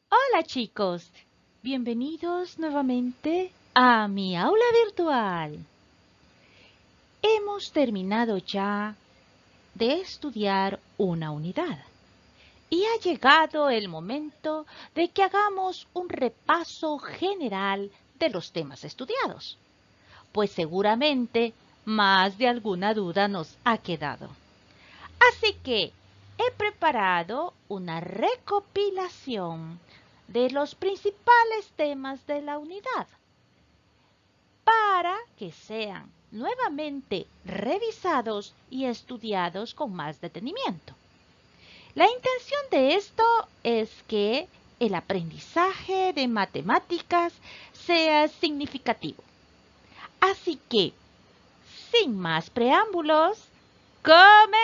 Hola chicos, bienvenidos nuevamente a mi aula virtual. Hemos terminado ya de estudiar una unidad y ha llegado el momento de que hagamos un repaso general de los temas estudiados, pues seguramente más de alguna duda nos ha quedado. Así que he preparado una recopilación de los principales temas de la unidad para que sean nuevamente revisados y estudiados con más detenimiento. La intención de esto es que el aprendizaje de matemáticas sea significativo. Así que, sin más preámbulos, ¡comenzamos!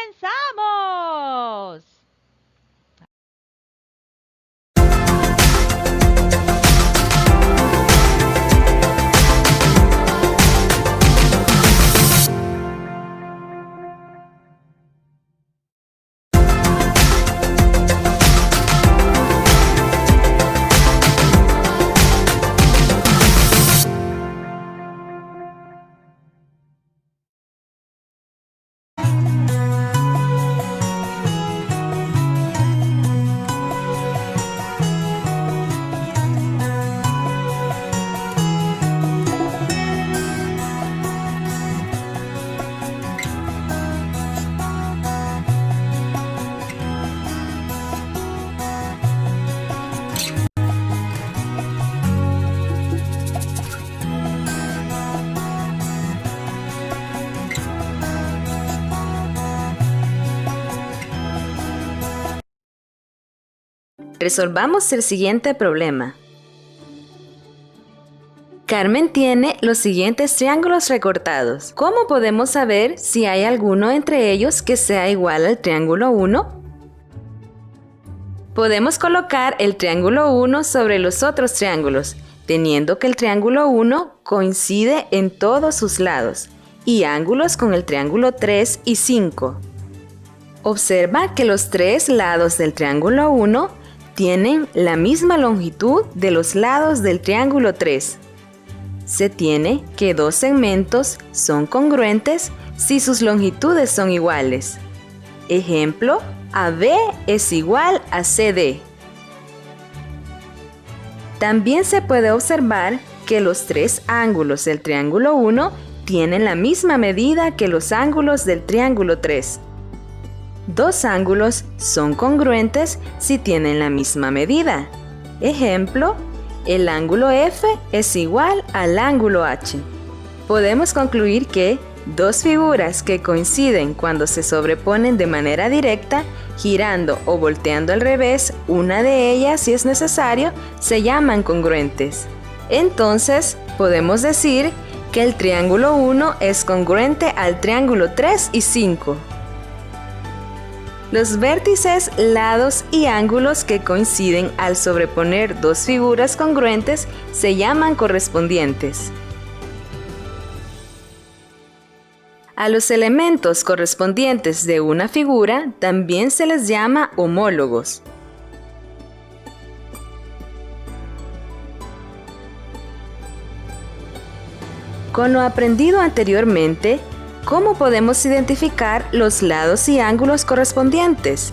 Resolvamos el siguiente problema. Carmen tiene los siguientes triángulos recortados. ¿Cómo podemos saber si hay alguno entre ellos que sea igual al triángulo 1? Podemos colocar el triángulo 1 sobre los otros triángulos, teniendo que el triángulo 1 coincide en todos sus lados y ángulos con el triángulo 3 y 5. Observa que los tres lados del triángulo 1 tienen la misma longitud de los lados del triángulo 3. Se tiene que dos segmentos son congruentes si sus longitudes son iguales. Ejemplo, AB es igual a CD. También se puede observar que los tres ángulos del triángulo 1 tienen la misma medida que los ángulos del triángulo 3. Dos ángulos son congruentes si tienen la misma medida. Ejemplo, el ángulo F es igual al ángulo H. Podemos concluir que dos figuras que coinciden cuando se sobreponen de manera directa, girando o volteando al revés, una de ellas, si es necesario, se llaman congruentes. Entonces, podemos decir que el triángulo 1 es congruente al triángulo 3 y 5. Los vértices, lados y ángulos que coinciden al sobreponer dos figuras congruentes se llaman correspondientes. A los elementos correspondientes de una figura también se les llama homólogos. Con lo aprendido anteriormente, ¿cómo podemos identificar los lados y ángulos correspondientes?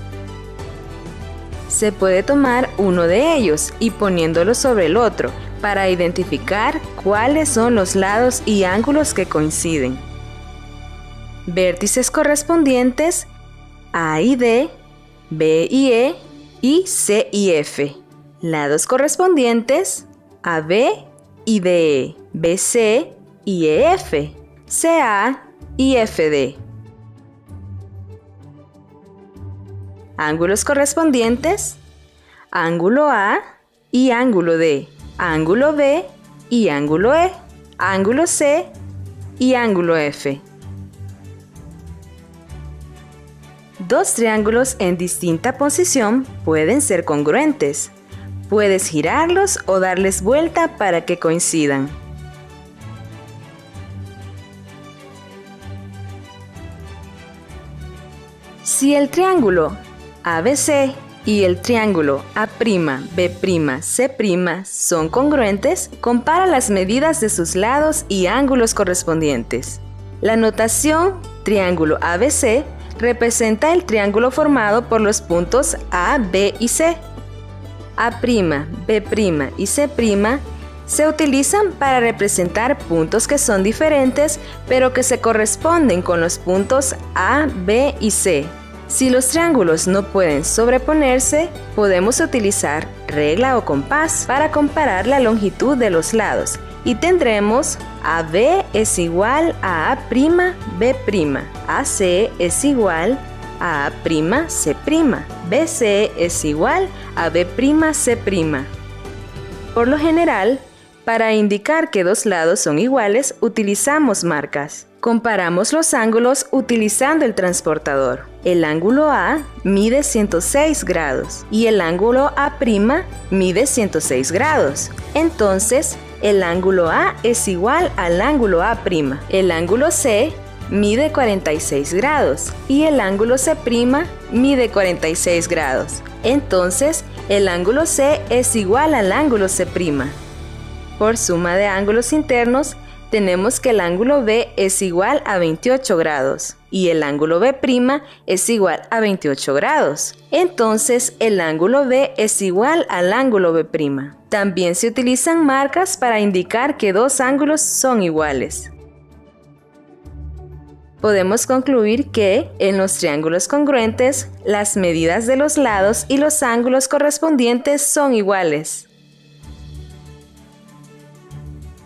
Se puede tomar uno de ellos y poniéndolo sobre el otro para identificar cuáles son los lados y ángulos que coinciden. Vértices correspondientes A y D, B y E y C y F. Lados correspondientes AB y DE, BC y EF, CA y FD. Ángulos correspondientes: ángulo A y ángulo D, ángulo B y ángulo E, ángulo C y ángulo F. Dos triángulos en distinta posición pueden ser congruentes. Puedes girarlos o darles vuelta para que coincidan. Si el triángulo ABC y el triángulo A'B'C' son congruentes, compara las medidas de sus lados y ángulos correspondientes. La notación triángulo ABC representa el triángulo formado por los puntos A, B y C. A', B' y C' se utilizan para representar puntos que son diferentes, pero que se corresponden con los puntos A, B y C. Si los triángulos no pueden sobreponerse, podemos utilizar regla o compás para comparar la longitud de los lados y tendremos AB es igual a A'B', AC es igual a A'C', BC es igual a B'C'. Por lo general, para indicar que dos lados son iguales, utilizamos marcas. Comparamos los ángulos utilizando el transportador. El ángulo A mide 106 grados y el ángulo A' mide 106 grados. Entonces, el ángulo A es igual al ángulo A'. El ángulo C mide 46 grados y el ángulo C' mide 46 grados. Entonces, el ángulo C es igual al ángulo C'. Por suma de ángulos internos, tenemos que el ángulo B es igual a 28 grados y el ángulo B' es igual a 28 grados. Entonces, el ángulo B es igual al ángulo B'. También se utilizan marcas para indicar que dos ángulos son iguales. Podemos concluir que, en los triángulos congruentes, las medidas de los lados y los ángulos correspondientes son iguales.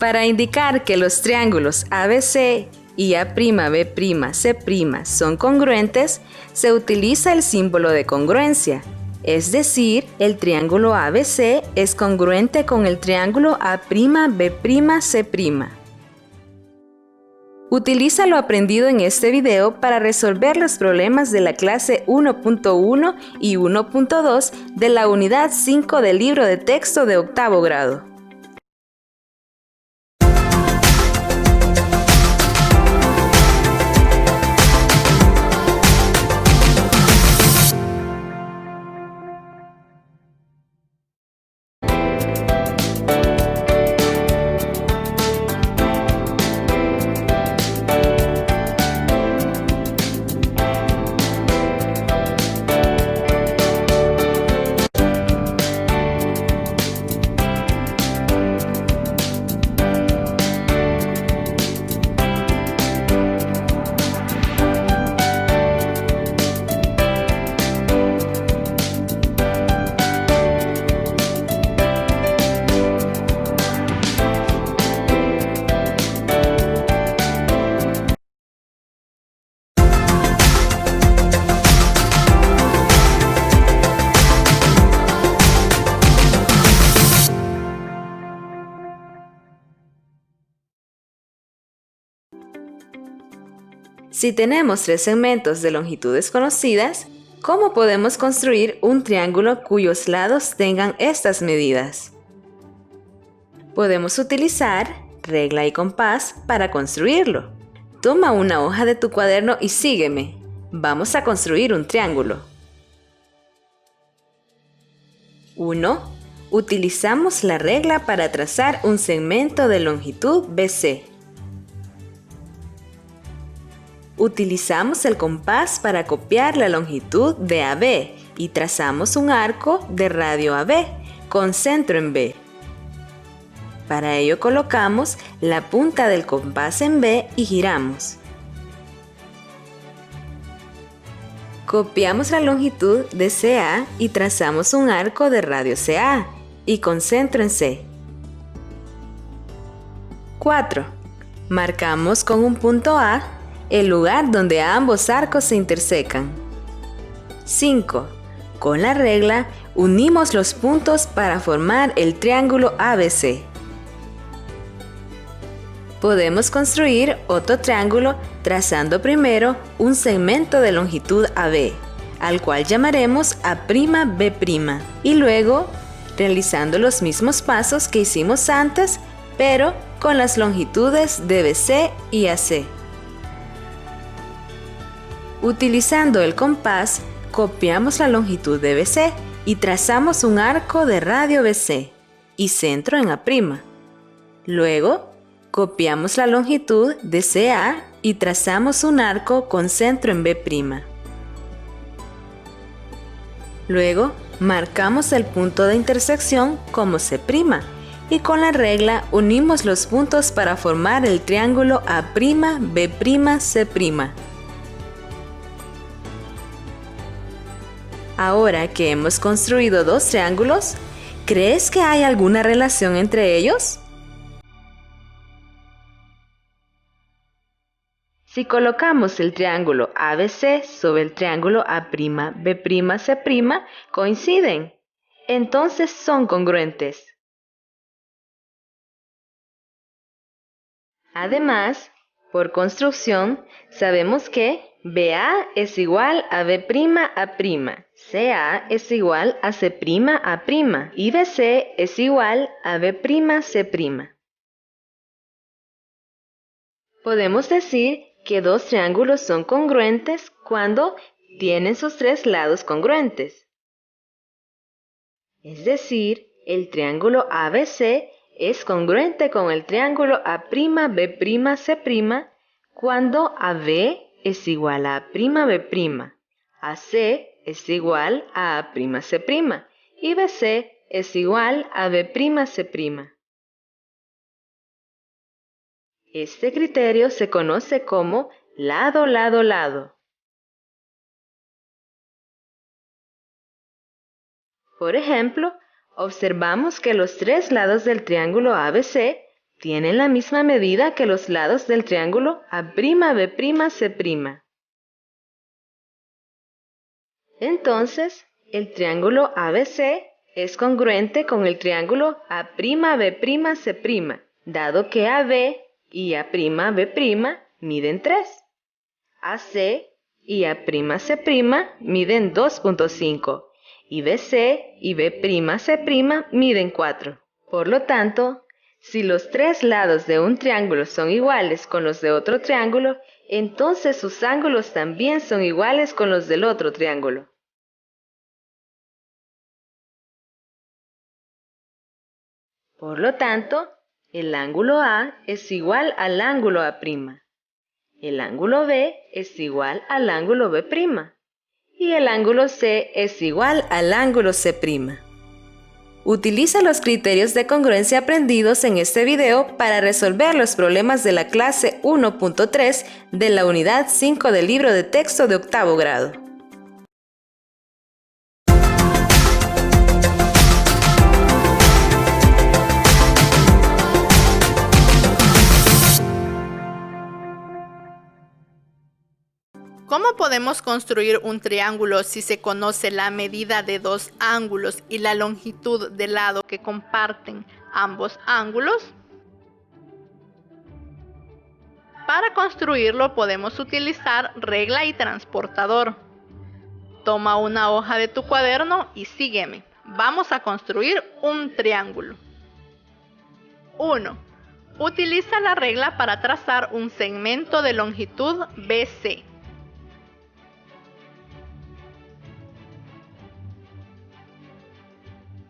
Para indicar que los triángulos ABC y A'B', C' son congruentes, se utiliza el símbolo de congruencia. Es decir, el triángulo ABC es congruente con el triángulo A'B', C'. Utiliza lo aprendido en este video para resolver los problemas de la clase 1.1 y 1.2 de la unidad 5 del libro de texto de octavo grado. Si tenemos tres segmentos de longitudes conocidas, ¿cómo podemos construir un triángulo cuyos lados tengan estas medidas? Podemos utilizar regla y compás para construirlo. Toma una hoja de tu cuaderno y sígueme. Vamos a construir un triángulo. 1. Utilizamos la regla para trazar un segmento de longitud BC. Utilizamos el compás para copiar la longitud de AB y trazamos un arco de radio AB con centro en B. Para ello colocamos la punta del compás en B y giramos. Copiamos la longitud de CA y trazamos un arco de radio CA y con centro en C. 4. Marcamos con un punto A el lugar donde ambos arcos se intersecan. 5. Con la regla, unimos los puntos para formar el triángulo ABC. Podemos construir otro triángulo trazando primero un segmento de longitud AB, al cual llamaremos A'B', y luego realizando los mismos pasos que hicimos antes, pero con las longitudes de BC y AC. Utilizando el compás, copiamos la longitud de BC y trazamos un arco de radio BC y centro en A'. Luego, copiamos la longitud de CA y trazamos un arco con centro en B'. Luego, marcamos el punto de intersección como C' y con la regla unimos los puntos para formar el triángulo A'B'C'. Ahora que hemos construido dos triángulos, ¿crees que hay alguna relación entre ellos? Si colocamos el triángulo ABC sobre el triángulo A'B'C', coinciden. Entonces son congruentes. Además, por construcción, sabemos que BA es igual a B'A', CA es igual a C'A' y BC es igual a B'C'. Podemos decir que dos triángulos son congruentes cuando tienen sus tres lados congruentes. Es decir, el triángulo ABC es congruente con el triángulo A'B'C' cuando AB es igual a A'B', AC es igual a A'C' y BC es igual a B'C'. Este criterio se conoce como lado, lado, lado. Por ejemplo, observamos que los tres lados del triángulo ABC tienen la misma medida que los lados del triángulo A'B'C'. Entonces, el triángulo ABC es congruente con el triángulo A'B'C', dado que AB y A'B' miden 3. AC y A'C' miden 2.5 y BC y B'C' miden 4. Por lo tanto, si los tres lados de un triángulo son iguales con los de otro triángulo, entonces sus ángulos también son iguales con los del otro triángulo. Por lo tanto, el ángulo A es igual al ángulo A'. El ángulo B es igual al ángulo B'. Y el ángulo C es igual al ángulo C'. Utiliza los criterios de congruencia aprendidos en este video para resolver los problemas de la clase 1.3 de la unidad 5 del libro de texto de octavo grado. ¿Cómo podemos construir un triángulo si se conoce la medida de dos ángulos y la longitud del lado que comparten ambos ángulos? Para construirlo podemos utilizar regla y transportador. Toma una hoja de tu cuaderno y sígueme. Vamos a construir un triángulo. 1. Utiliza la regla para trazar un segmento de longitud BC.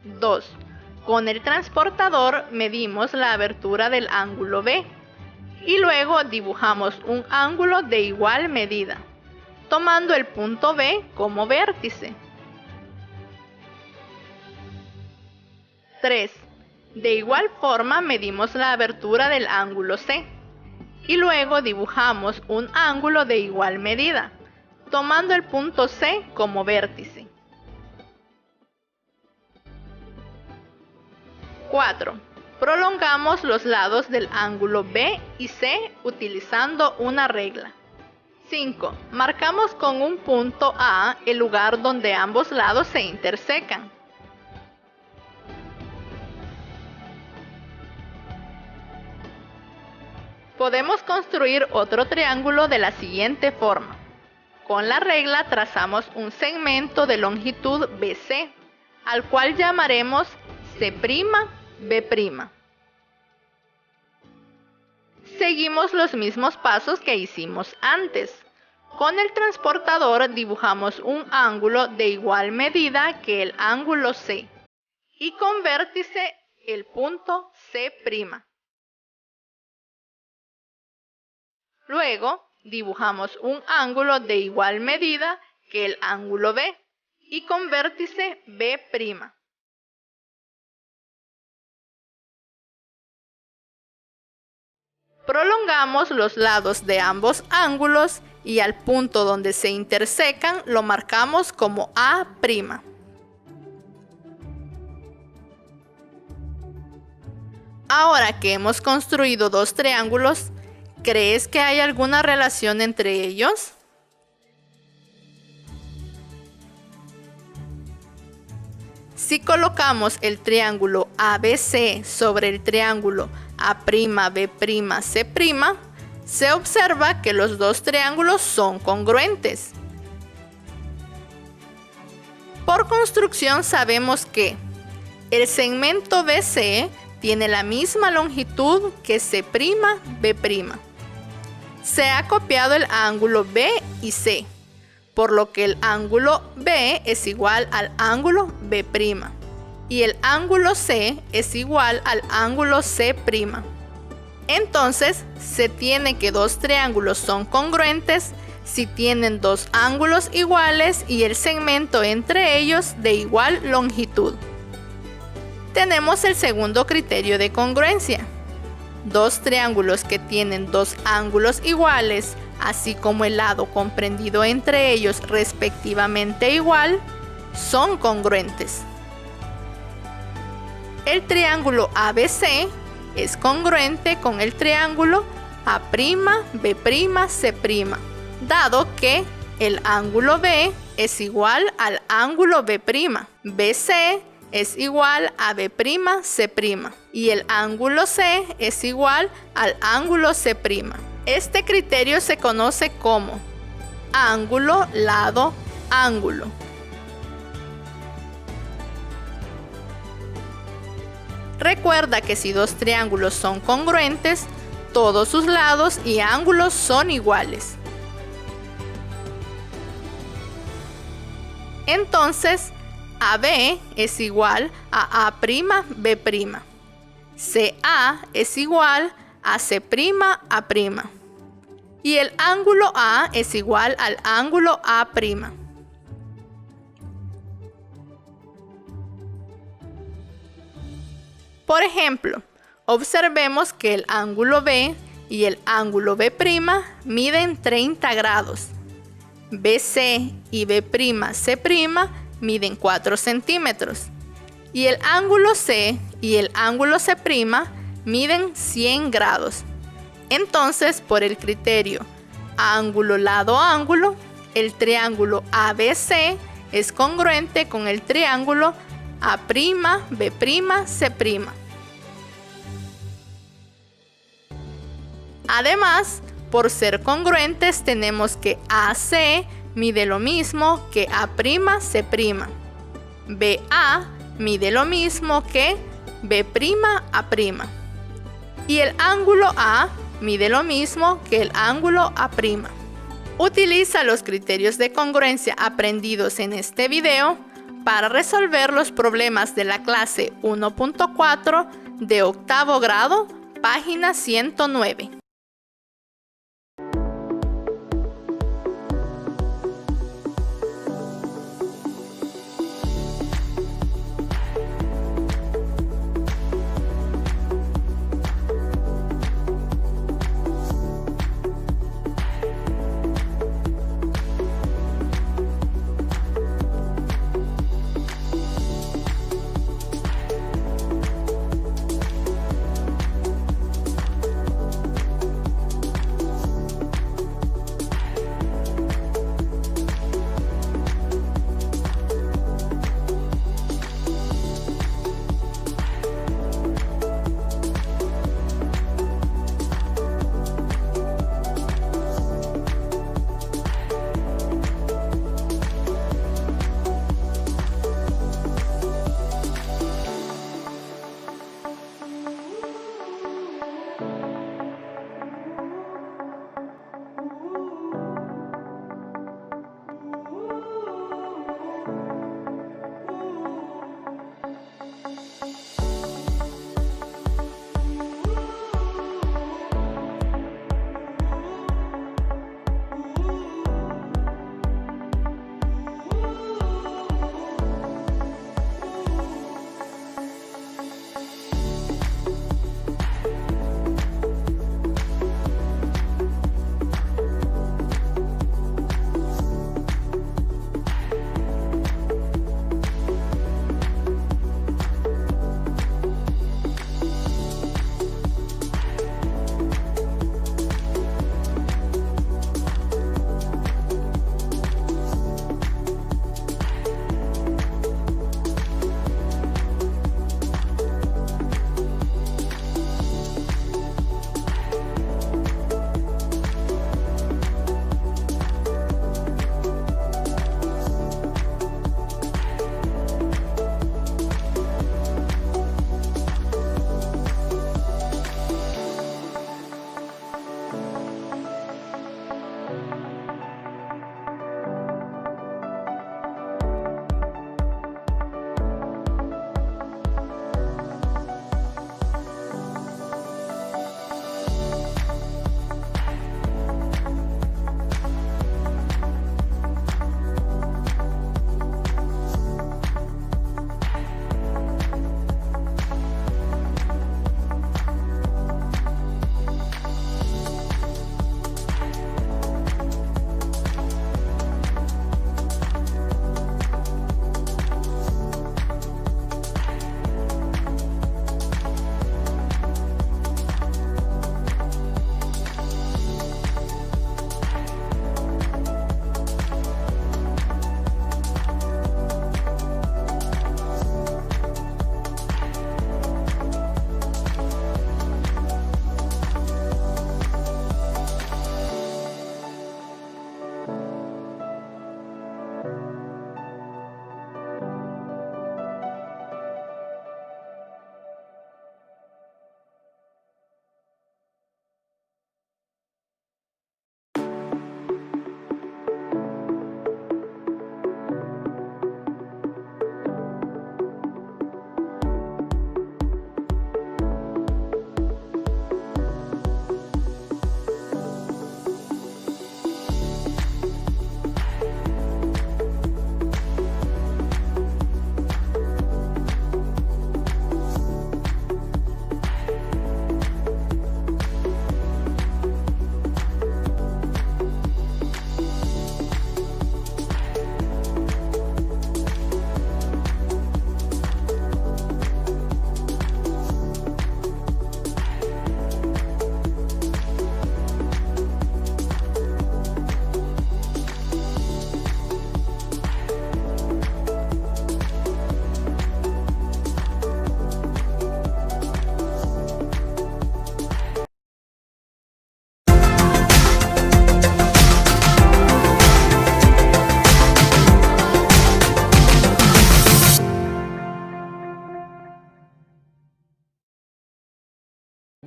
2. Con el transportador medimos la abertura del ángulo B y luego dibujamos un ángulo de igual medida, tomando el punto B como vértice. 3. De igual forma medimos la abertura del ángulo C y luego dibujamos un ángulo de igual medida, tomando el punto C como vértice. 4. Prolongamos los lados del ángulo B y C utilizando una regla. 5. Marcamos con un punto A el lugar donde ambos lados se intersecan. Podemos construir otro triángulo de la siguiente forma. Con la regla trazamos un segmento de longitud BC, al cual llamaremos C'B'. Seguimos los mismos pasos que hicimos antes. Con el transportador dibujamos un ángulo de igual medida que el ángulo C y con vértice el punto C'. Luego dibujamos un ángulo de igual medida que el ángulo B y con vértice B'. Prolongamos los lados de ambos ángulos y al punto donde se intersecan lo marcamos como A'. Ahora que hemos construido dos triángulos, ¿crees que hay alguna relación entre ellos? Si colocamos el triángulo ABC sobre el triángulo A'B', se observa que los dos triángulos son congruentes. Por construcción sabemos que el segmento BC tiene la misma longitud que C'B'. Se ha copiado el ángulo B y C, por lo que el ángulo B es igual al ángulo B' y el ángulo C es igual al ángulo C'. Entonces, se tiene que dos triángulos son congruentes si tienen dos ángulos iguales y el segmento entre ellos de igual longitud. Tenemos el segundo criterio de congruencia. Dos triángulos que tienen dos ángulos iguales, así como el lado comprendido entre ellos respectivamente igual, son congruentes. El triángulo ABC es congruente con el triángulo A'B', dado que el ángulo B es igual al ángulo B', BC es igual a B', C', y el ángulo C es igual al ángulo C'. Este criterio se conoce como ángulo, lado, ángulo. Recuerda que si dos triángulos son congruentes, todos sus lados y ángulos son iguales. Entonces, AB es igual a A'B', CA es igual a C'A', y el ángulo A es igual al ángulo A'. Por ejemplo, observemos que el ángulo B y el ángulo B' miden 30 grados. BC y B'C' miden 4 centímetros. Y el ángulo C y el ángulo C' miden 100 grados. Entonces, por el criterio ángulo, lado, ángulo, el triángulo ABC es congruente con el triángulo A'B', C'. Además, por ser congruentes tenemos que AC mide lo mismo que A', C'. BA mide lo mismo que B', A'. Y el ángulo A mide lo mismo que el ángulo A'. Utiliza los criterios de congruencia aprendidos en este video para resolver los problemas de la clase 1.4 de octavo grado, página 109.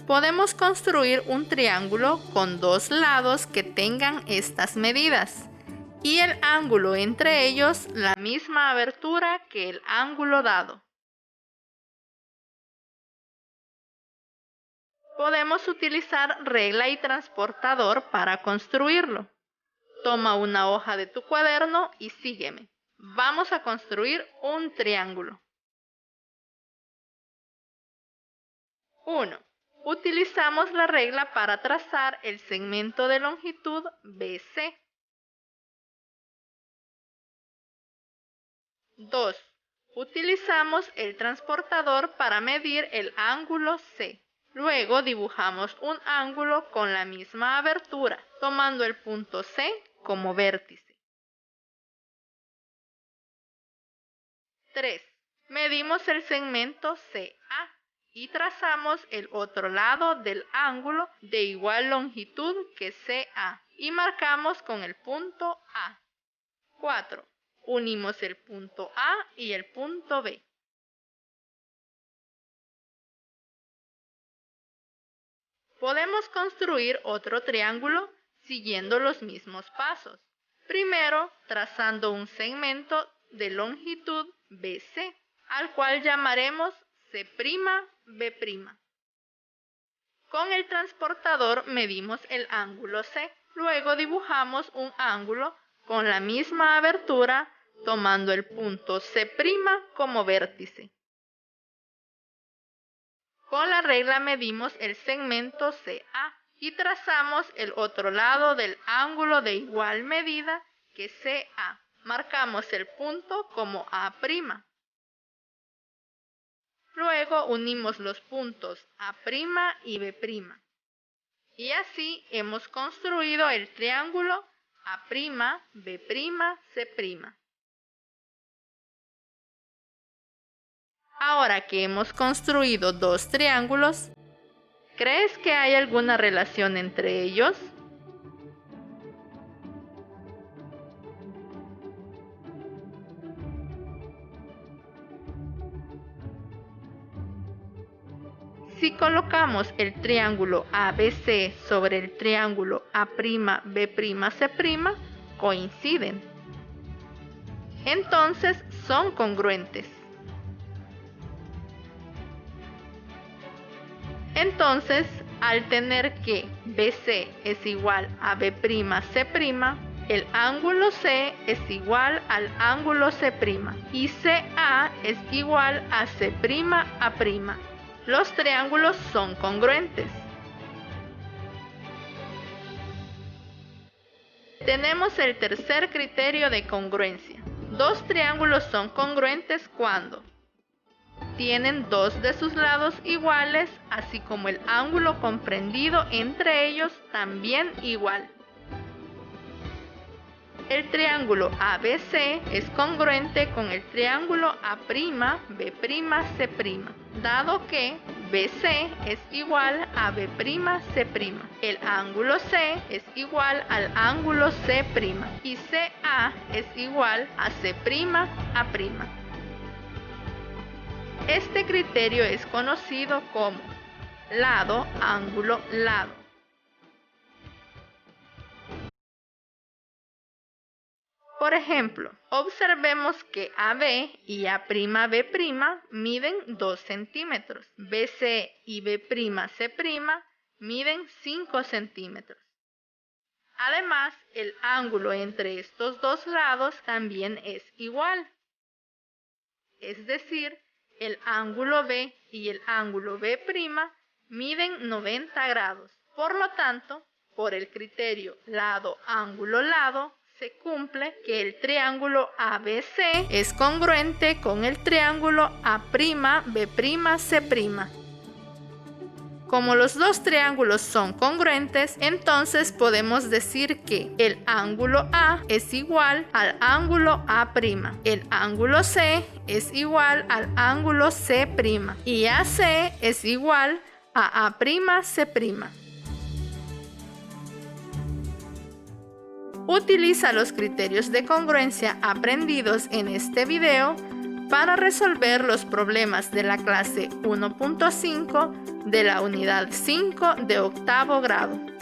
Podemos construir un triángulo con dos lados que tengan estas medidas y el ángulo entre ellos la misma abertura que el ángulo dado. Podemos utilizar regla y transportador para construirlo. Toma una hoja de tu cuaderno y sígueme. Vamos a construir un triángulo. 1. Utilizamos la regla para trazar el segmento de longitud BC. 2. Utilizamos el transportador para medir el ángulo C. Luego dibujamos un ángulo con la misma abertura, tomando el punto C como vértice. 3. Medimos el segmento CA y trazamos el otro lado del ángulo de igual longitud que CA y marcamos con el punto A. 4. Unimos el punto A y el punto B. Podemos construir otro triángulo siguiendo los mismos pasos. Primero, trazando un segmento de longitud BC, al cual llamaremos C'B'. Con el transportador medimos el ángulo C. Luego dibujamos un ángulo con la misma abertura, tomando el punto C' como vértice. Con la regla medimos el segmento CA y trazamos el otro lado del ángulo de igual medida que CA. Marcamos el punto como A'. Luego unimos los puntos A' y B'. Y así hemos construido el triángulo A', B', C'. Ahora que hemos construido dos triángulos, ¿crees que hay alguna relación entre ellos? Si colocamos el triángulo ABC sobre el triángulo A', B', C', coinciden. Entonces son congruentes. Entonces, al tener que BC es igual a B', C', el ángulo C es igual al ángulo C' y CA es igual a C'A'. Los triángulos son congruentes. Tenemos el tercer criterio de congruencia. Dos triángulos son congruentes cuando tienen dos de sus lados iguales, así como el ángulo comprendido entre ellos también igual. El triángulo ABC es congruente con el triángulo A', B', C', dado que BC es igual a B', C'. El ángulo C es igual al ángulo C' y CA es igual a C'A'. Este criterio es conocido como lado, ángulo, lado. Por ejemplo, observemos que AB y A'B' miden 2 centímetros, BC y B'C' miden 5 centímetros. Además, el ángulo entre estos dos lados también es igual. Es decir, el ángulo B y el ángulo B' miden 90 grados. Por lo tanto, por el criterio lado, ángulo, lado, se cumple que el triángulo ABC es congruente con el triángulo A', B', C'. Como los dos triángulos son congruentes, entonces podemos decir que el ángulo A es igual al ángulo A', el ángulo C es igual al ángulo C' y AC es igual a A'C'. Utiliza los criterios de congruencia aprendidos en este video para resolver los problemas de la clase 1.5 de la unidad 5 de octavo grado.